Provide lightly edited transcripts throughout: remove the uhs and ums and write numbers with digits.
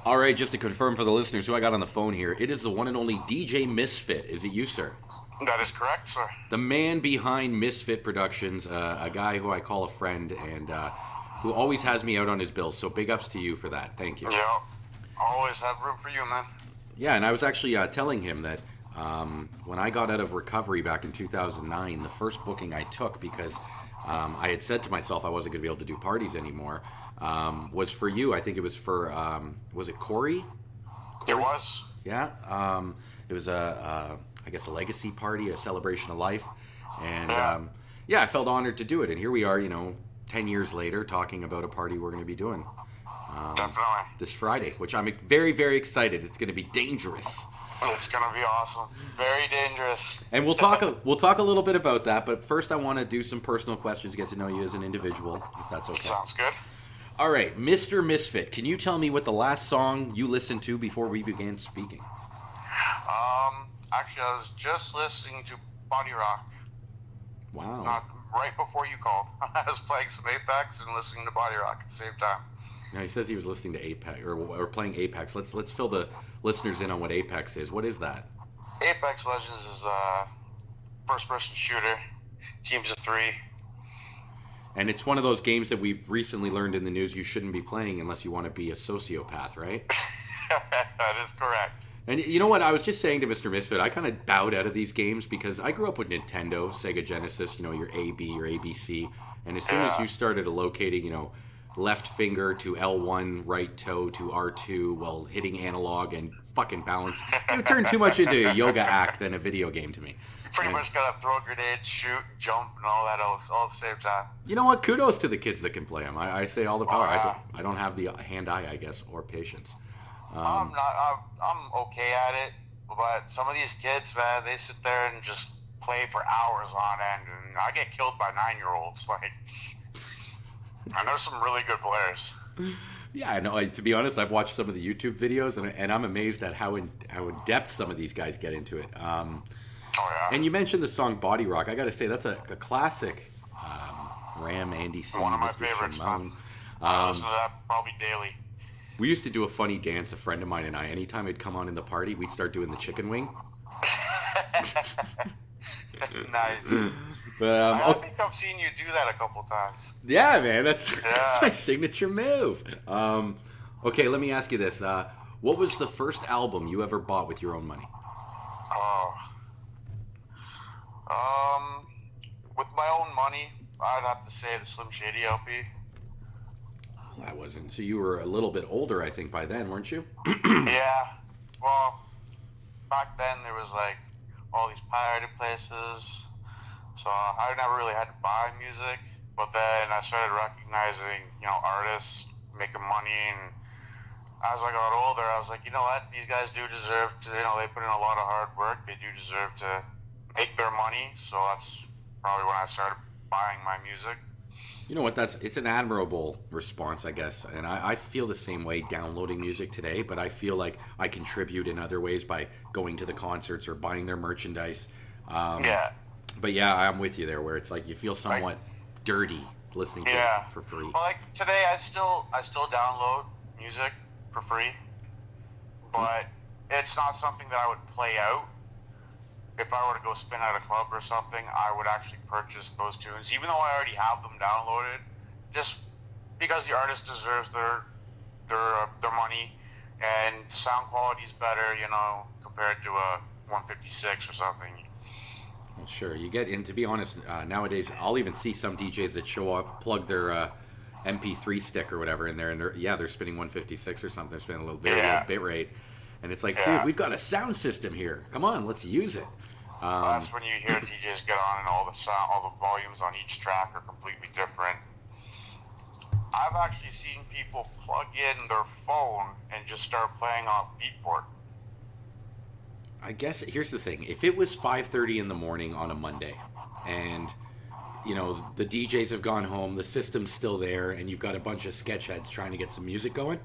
All right, just to confirm for the listeners who I got on the phone here, it is the one and only DJ Misfit. Is it you, sir? That is correct, sir. The man behind Misfit Productions, a guy who I call a friend and who always has me out on his bills. So big ups to you for that. Thank you. Yeah. Always have room for you, man. Yeah, and I was actually telling him that when I got out of recovery back in 2009, the first booking I took, because I had said to myself I wasn't going to be able to do parties anymore, was for you. I think it was for, was it Corey? It was. Yeah. It was I guess, a legacy party, a celebration of life. And Yeah. yeah, I felt honored to do it. And here we are, 10 years later, talking about a party we're going to be doing Definitely. this Friday, which I'm very, very excited. It's going to be dangerous. It's gonna be awesome. Very dangerous. And we'll talk a little bit about that, but first I want to do some personal questions, get to know you as an individual, if that's okay. Sounds good. All right, Mr. Misfit, can you tell me what the last song you listened to before we began speaking? Actually, I was just listening to Body Rock. Wow. Not right before you called. I was playing some Apex and listening to Body Rock at the same time. Now he says he was listening to Apex or playing Apex. Let's fill the listeners in on what Apex is. What is that? Apex Legends is a first-person shooter. Teams of 3. And it's one of those games that we've recently learned in the news you shouldn't be playing unless you want to be a sociopath, right? That is correct. And you know what? I was just saying to Mr. Misfit, I kind of bowed out of these games because I grew up with Nintendo, Sega Genesis, your AB, your ABC. And as soon as you started allocating, left finger to L1, right toe to R2 while hitting analog and fucking balance, it turned too much into a yoga act than a video game to me. Pretty much gotta throw grenades, shoot, jump, and all that all at the same time. You know what? Kudos to the kids that can play them. I say all the power. yeah. I don't have the hand-eye, I guess, or patience. I'm okay at it, but some of these kids, man, they sit there and just play for hours on end, and I get killed by 9-year-olds. Like, and there's some really good players. Yeah, I know. To be honest, I've watched some of the YouTube videos, and I'm amazed at how in depth some of these guys get into it. Oh yeah. And you mentioned the song "Body Rock." I got to say that's a classic. Ram, Andy C, One of my Mr. favorites, Shimon. man. I listen to that probably daily. We used to do a funny dance, a friend of mine and I. Anytime it'd come on in the party, we'd start doing the chicken wing. Nice. But I think I've seen you do that a couple times. yeah, man, that's my signature move. Okay, let me ask you this: what was the first album you ever bought with your own money? Oh. With my own money, I'd have to say the Slim Shady LP. That wasn't. So you were a little bit older, I think, by then, weren't you? Yeah. Well, back then there was like all these pirated places, so I never really had to buy music. But then I started recognizing, artists making money, and as I got older, I was like, you know what? These guys do deserve to. They put in a lot of hard work. They do deserve to make their money. So that's probably when I started buying my music. You know what? It's an admirable response, I guess, and I feel the same way downloading music today. But I feel like I contribute in other ways by going to the concerts or buying their merchandise. Yeah. But yeah, I'm with you there, where it's like you feel somewhat dirty listening to it for free. Well, like today, I still download music for free, but it's not something that I would play out. If I were to go spin at a club or something, I would actually purchase those tunes, even though I already have them downloaded, just because the artist deserves their money, and sound quality's better, compared to a 156 or something. Well, sure, you get, and to be honest, nowadays I'll even see some DJs that show up, plug their MP3 stick or whatever in there, and they're spinning 156 or something, they're spinning a little very low bit rate, and it's like, dude, we've got a sound system here. Come on, let's use it. That's when you hear DJs get on and all the volumes on each track are completely different. I've actually seen people plug in their phone and just start playing off Beatport. I guess here's the thing: if it was 5:30 in the morning on a Monday, and the DJs have gone home, the system's still there, and you've got a bunch of sketchheads trying to get some music going.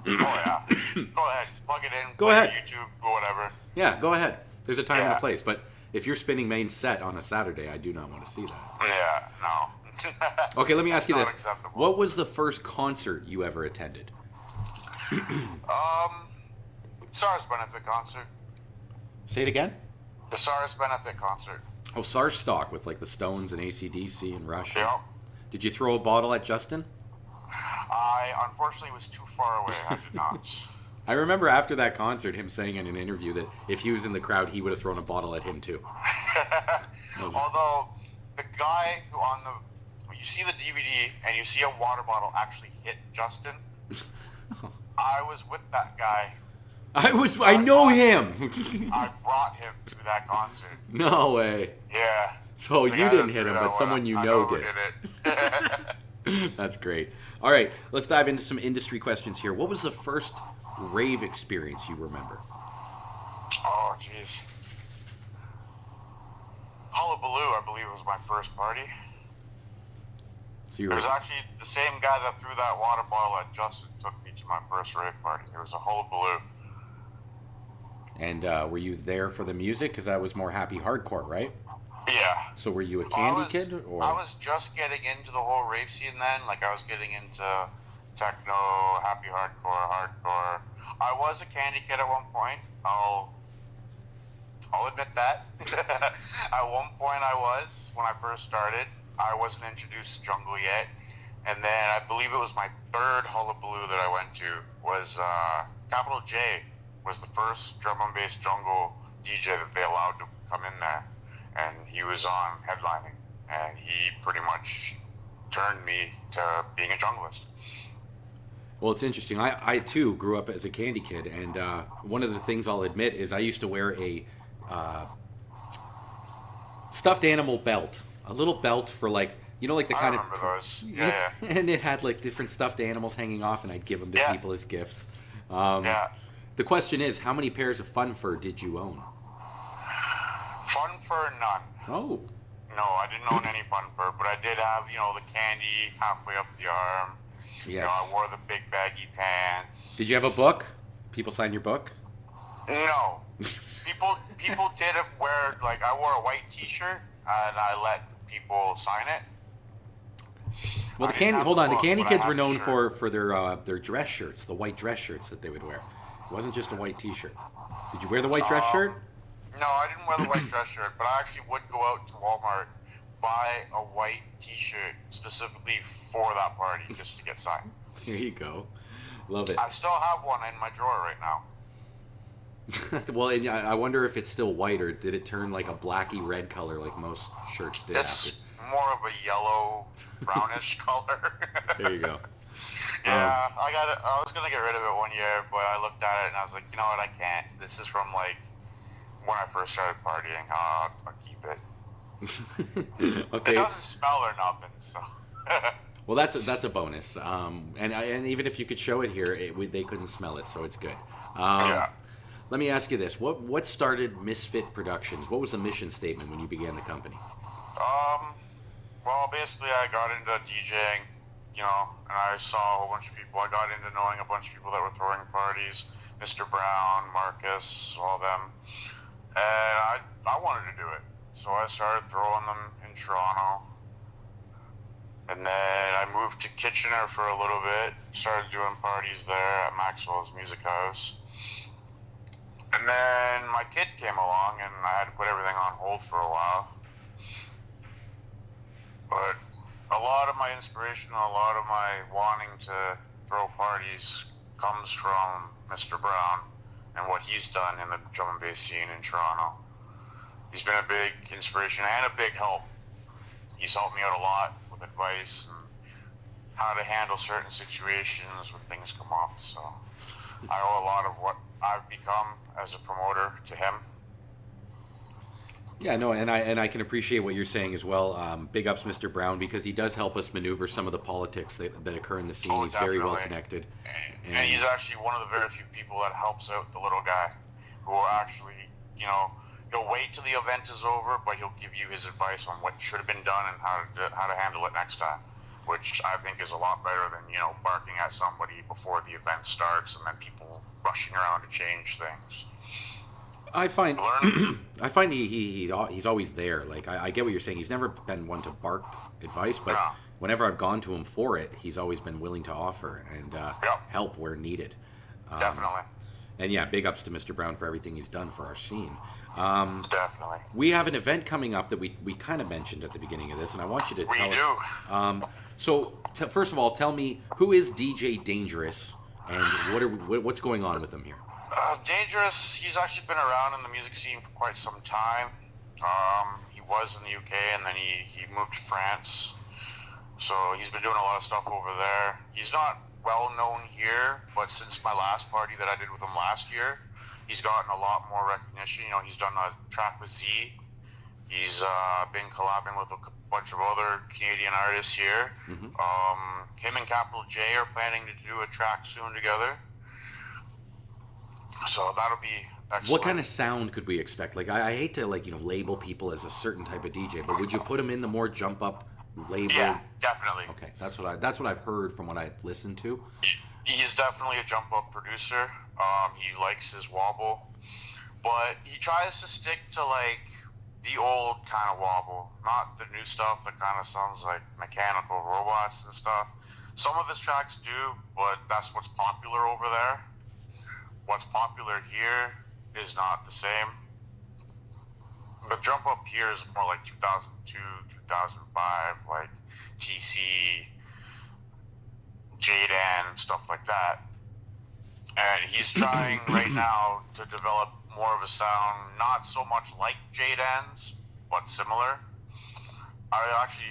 Oh yeah, go ahead, plug it in. Go ahead, YouTube or whatever. Yeah, go ahead. There's a time and a place, but if you're spinning main set on a Saturday, I do not want to see that. Yeah, no. Okay, let me ask you this: acceptable. what was the first concert you ever attended? Um, SARS benefit concert. Say it again. The SARS benefit concert. Oh, SARS stock with like the Stones and AC/DC and Rush. And... Yep. Did you throw a bottle at Justin? I unfortunately was too far away. I did not. I remember after that concert him saying in an interview that if he was in the crowd, he would have thrown a bottle at him too. Although the guy who on the you see the DVD and you see a water bottle actually hit Justin. I was with that guy. I know him. I brought him to that concert. No way. Yeah. So The you guy didn't that hit threw him, that but one, someone you I know who did. it. That's great. All right, let's dive into some industry questions here. What was the first rave experience you remember? Oh, jeez. Hullabaloo, I believe, was my first party. So you It were, was actually the same guy that threw that water bottle at Justin took me to my first rave party. It was a hullabaloo. and were you there for the music? Because that was more happy hardcore, right? Yeah. So were you a I candy was, kid? Or I was just getting into the whole rave scene then. Like, I was getting into techno, happy hardcore. I was a candy kid at one point. I'll admit that. At one point I was, when I first started. I wasn't introduced to jungle yet. And then I believe it was my third hullabaloo that I went to was Capital J was the first drum and bass jungle DJ that they allowed to come in there. And he was on headlining. And he pretty much turned me to being a junglist. Well, it's interesting. I too grew up as a candy kid, and one of the things I'll admit is I used to wear a stuffed animal belt, a little belt for like like the I kind remember of those. Yeah. and it had like different stuffed animals hanging off, and I'd give them to Yeah. people as gifts. Um, Yeah. The question is, how many pairs of Fun Fur did you own? Fun fur, none. Oh, No, I didn't own any fun fur, but I did have, the candy halfway up the arm. yes. I wore the big baggy pants. Did you have a book? People sign your book? No. People did wear, like, I wore a white t-shirt, and I let people sign it. Well, I didn't have hold the on. The book, candy but I kids had were the known shirt. for their dress shirts, the white dress shirts that they would wear. It wasn't just a white T-shirt. Did you wear the white dress shirt? No, I didn't wear the white dress shirt, but I actually would go out to Walmart, buy a white t-shirt specifically for that party just to get signed. Here you go. Love it. I still have one in my drawer right now. Well, and I wonder if it's still white or did it turn like a blacky red color like most shirts did It's more of a yellow, brownish color. There you go. Yeah, I was gonna get rid of it one year, but I looked at it and I was like, you know what, I can't. This is from like when I first started partying. I'll keep it. Okay. It doesn't smell or nothing, so. Well, that's a bonus. And even if you could show it here, they couldn't smell it, so it's good. Yeah. Let me ask you this: what started Misfit Productions? What was the mission statement when you began the company? Well, basically, I got into DJing, and I saw a whole bunch of people. I got into knowing a bunch of people that were throwing parties, Mr. Brown, Marcus, all of them, and I wanted to do it. So I started throwing them in Toronto, and then I moved to Kitchener for a little bit, started doing parties there at Maxwell's Music House. And then my kid came along, and I had to put everything on hold for a while. But a lot of my inspiration, a lot of my wanting to throw parties comes from Mr. Brown and what he's done in the drum and bass scene in Toronto. He's been a big inspiration and a big help. He's helped me out a lot with advice and how to handle certain situations when things come up. So I owe a lot of what I've become as a promoter to him. Yeah, no, and I can appreciate what you're saying as well. Big ups, Mr. Brown, because he does help us maneuver some of the politics that occur in the scene. Oh, He's very well definitely. connected. And he's actually one of the very few people that helps out the little guy, who will actually, he'll wait till the event is over, but he'll give you his advice on what should have been done and how to handle it next time, which I think is a lot better than, barking at somebody before the event starts and then people rushing around to change things. I find Learn. I find he's always there. Like I get what you're saying. He's never been one to bark advice, but No. whenever I've gone to him for it, he's always been willing to offer and Yep. help where needed. Definitely. And yeah, big ups to Mr. Brown for everything he's done for our scene. Definitely. We have an event coming up that we kind of mentioned at the beginning of this, and I want you to We tell do. us. First of all, tell me who is DJ Dangerous, and what's going on with him here. Dangerous, he's actually been around in the music scene for quite some time. He was in the UK and then he moved to France. So he's been doing a lot of stuff over there. He's not well known here, but since my last party that I did with him last year, he's gotten a lot more recognition. You know, he's done a track with Z. He's been collabing with a bunch of other Canadian artists here. Mm-hmm. Him and Capital J are planning to do a track soon together. So that'll be excellent. What kind of sound could we expect? Like, I hate to label people as a certain type of DJ, but would you put them in the more jump up label? Yeah, definitely. Okay, that's what I've heard from what I've listened to. He's definitely a jump up producer. He likes his wobble, but he tries to stick to like the old kind of wobble, not the new stuff that kind of sounds like mechanical robots and stuff. Some of his tracks do, but that's what's popular over there. What's popular here is not the same. The jump up here is more like 2002, 2005, like TC, Jaden, stuff like that. And he's trying right now to develop more of a sound, not so much like Jaden's, but similar.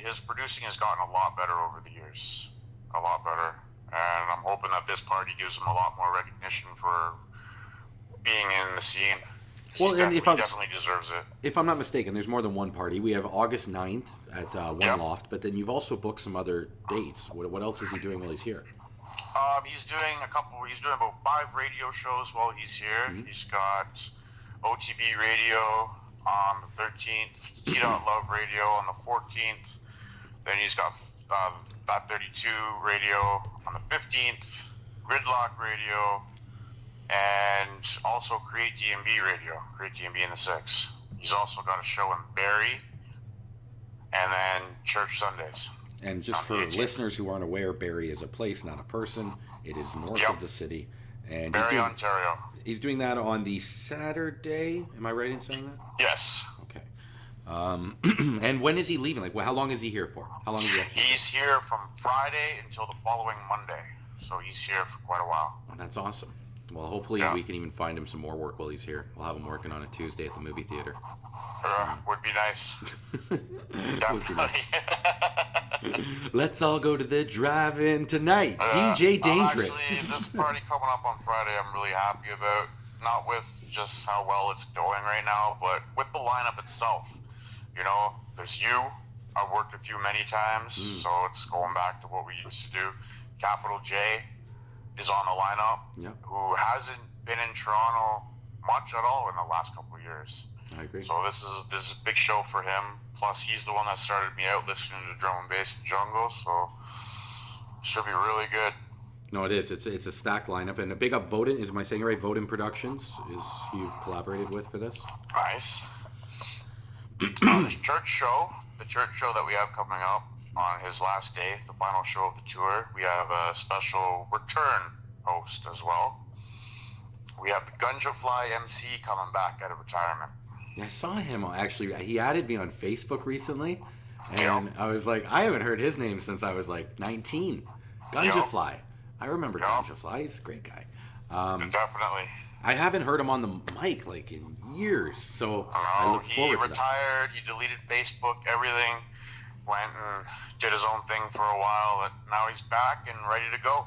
His producing has gotten a lot better over the years. A lot better. And I'm hoping that this party gives him a lot more recognition for being in the scene. Well, and he definitely deserves it. If I'm not mistaken, there's more than one party. We have August 9th at One Loft, but then you've also booked some other dates. What else is he doing while he's here? He's doing about 5 radio shows while he's here. Mm-hmm. He's got OTB Radio on the 13th, T.A.F Radio on the 14th. Then he's got That 32 Radio on the 15th, Gridlock Radio, and also Create DMB Radio, Create DMB in the 6th. He's also got a show in Barrie, and then Church Sundays. And just for listeners who aren't aware, Barrie is a place, not a person. It is north of the city. And Barrie, Ontario. He's doing that on the Saturday. Am I right in saying that? Yes. Okay. And when is he leaving? Like, how long is he here for? How long is he actually? He's here from Friday until the following Monday. So he's here for quite a while. Oh, that's awesome. Well, hopefully we can even find him some more work while he's here. We'll have him working on a Tuesday at the movie theater. Would be nice. Definitely. Let's all go to the drive-in tonight. DJ Dangerous. Actually, this party coming up on Friday, I'm really happy about. Not with just how well it's going right now, but with the lineup itself. You know, there's you. I've worked with you many times, so it's going back to what we used to do. Capital J is on the lineup, who hasn't been in Toronto much at all in the last couple of years. I agree. So this is a big show for him. Plus, he's the one that started me out listening to drum and bass and jungle, so should be really good. No, it is. It's a stacked lineup, and a big up Voden. Am I saying it right? Voden Productions is who you've collaborated with for this. Nice. The church show that we have coming up on his last day, the final show of the tour, we have a special return host as well. We have the Gunja Fly MC coming back out of retirement. Yeah, I saw him actually. He added me on Facebook recently, and I was like, I haven't heard his name since I was like 19. Gunja Fly. I remember Gunja Fly. He's a great guy. Definitely. I haven't heard him on the mic like in years, so I look forward to that. He retired. He deleted Facebook, everything. Went and did his own thing for a while, and now he's back and ready to go.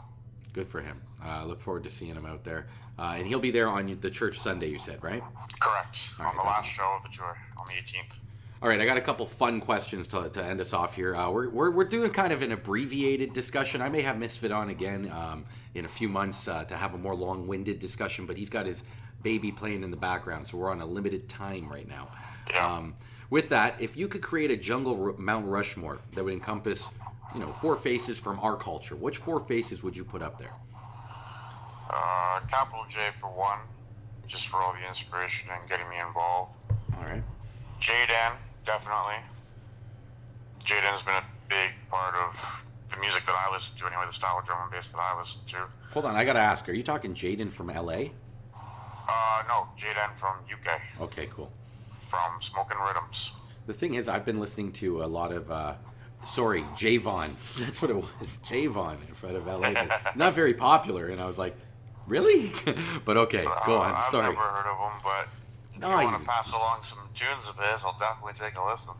Good for him. I look forward to seeing him out there. And he'll be there on the Church Sunday, you said, right? Correct. On the last show of the tour, on the 18th. All right, I got a couple fun questions to end us off here. We're doing kind of an abbreviated discussion. I may have Misfit on again in a few months to have a more long-winded discussion, but he's got his baby playing in the background, so we're on a limited time right now. Yeah. With that, if you could create a jungle Mount Rushmore that would encompass, 4 faces from our culture, which 4 faces would you put up there? Capital J for one, just for all the inspiration and getting me involved. All right. Jaden, definitely. Jaden's been a big part of the music that I listen to anyway, the style of drum and bass that I listen to. Hold on, I gotta ask. Are you talking Jaden from LA? No, Jaden from UK, Okay, cool. from Smoking Rhythms. The thing is, I've been listening to a lot of, sorry, Javon. That's what it was, Javon in front of LA. But not very popular, and I was like, really? But okay, go on. I've Sorry. never heard of them, but if No, you want to pass along some tunes of his, I'll definitely take a listen.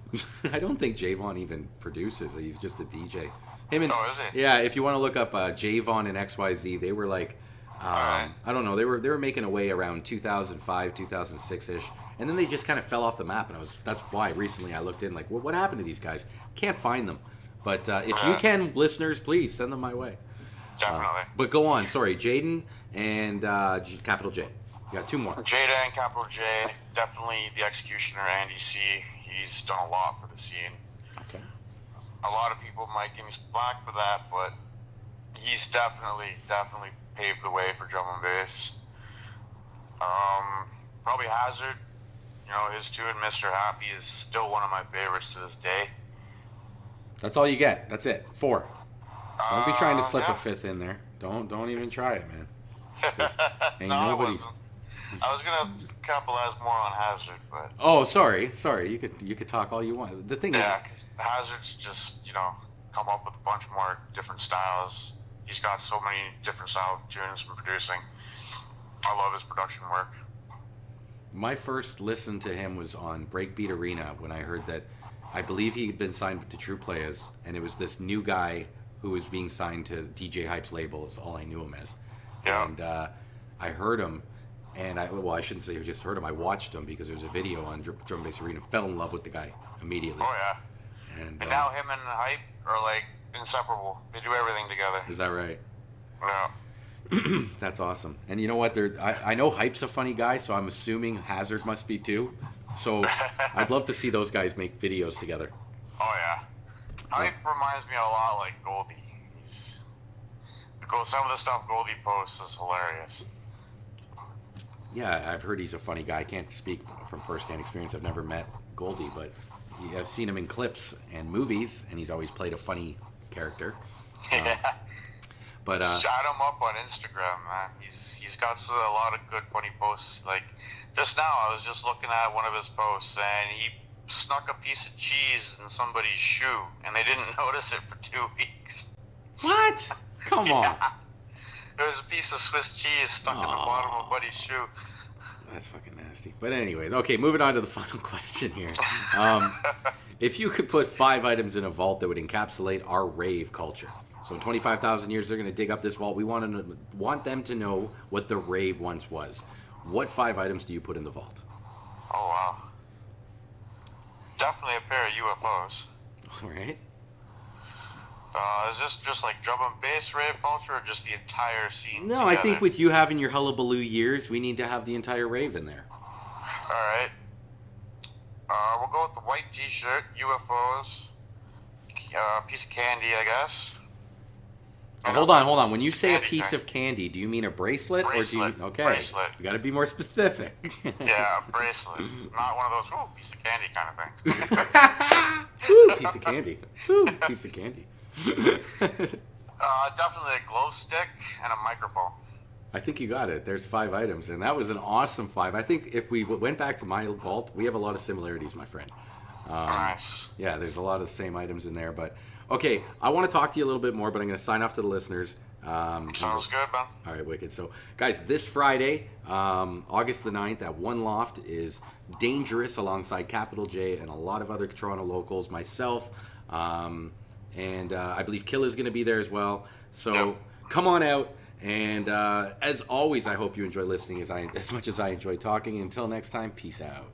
I don't think Javon even produces. He's just a DJ. Him and Oh, is he? yeah, if you want to look up Javon and XYZ, they were like, Alright. I don't know, they were making a way around 2005, 2006 ish, and then they just kind of fell off the map. And that's why recently I looked in like, what happened to these guys? Can't find them. But if you can, listeners, please send them my way. Definitely. But go on. Sorry, Jaden and capital J. You got two more. Jada and Capital J, definitely the Executioner, Andy C. He's done a lot for the scene. Okay. A lot of people might give me some flack for that, but he's definitely paved the way for drum and bass. Probably Hazard, his tune, Mr. Happy, is still one of my favorites to this day. That's all you get. That's it. 4. Don't be trying to slip yeah. a 5th in there. Don't even try it, man. Ain't No, nobody. I was gonna capitalize more on Hazard, but Oh, sorry. You could talk all you want. The thing yeah, 'cause Hazard's just come up with a bunch more different styles. He's got so many different style tunes from producing. I love his production work. my first listen to him was on Breakbeat Arena when I heard that I believe he'd been signed to True Players, and it was this new guy who was being signed to DJ Hype's label. Is all I knew him as. Yeah. And I heard him, and I shouldn't say I just heard him. I watched him because there was a video on Drum Bass Arena. Fell in love with the guy immediately. Oh yeah. And And now him and Hype are like inseparable. They do everything together. is that right? Yeah. That's awesome. And you know what? I know Hype's a funny guy, so I'm assuming Hazard must be too. So I'd love to see those guys make videos together. Oh yeah. Hype reminds me a lot like Goldie. Some of the stuff Goldie posts is hilarious. Yeah, I've heard he's a funny guy. I can't speak from firsthand experience. I've never met Goldie, but I've seen him in clips and movies, and he's always played a funny character. Yeah. But Shout him up on Instagram, man. He's got a lot of good funny posts. Like just now, I was just looking at one of his posts, and he snuck a piece of cheese in somebody's shoe, and they didn't notice it for 2 weeks. what? Come on. There was a piece of Swiss cheese stuck in the bottom of Buddy's shoe. That's fucking nasty. But anyways, okay, moving on to the final question here. If you could put 5 items in a vault that would encapsulate our rave culture. So in 25,000 years, they're going to dig up this vault. We want them to know what the rave once was. What 5 items do you put in the vault? Oh, wow. Definitely a pair of UFOs. All right. Is this just like drum and bass rave culture or just the entire scene No, together? I think with you having your hullabaloo years, we need to have the entire rave in there. Alright. We'll go with the white t-shirt, UFOs, piece of candy, I guess. Hold on. When you say a Candy piece thing. of candy, do you mean a bracelet? Bracelet. Or do you... Okay. Bracelet. You got to be more specific. Yeah, a bracelet. Not one of those, ooh, piece of candy kind of things. Ooh, piece of candy. Ooh, piece of candy. Definitely a glow stick and a microphone. I think you got it. There's 5 items, and that was an awesome 5. I think if we went back to my vault, we have a lot of similarities, my friend. Nice. Yeah, there's a lot of the same items in there. But okay, I want to talk to you a little bit more, but I'm going to sign off to the listeners. Sounds good, man. All right, wicked. So, guys, this Friday, August the 9th at One Loft is Dangerous alongside Capital J and a lot of other Toronto locals, myself, and I believe Kill is going to be there as well. So come on out. And as always, I hope you enjoy listening as much as I enjoy talking. Until next time, peace out.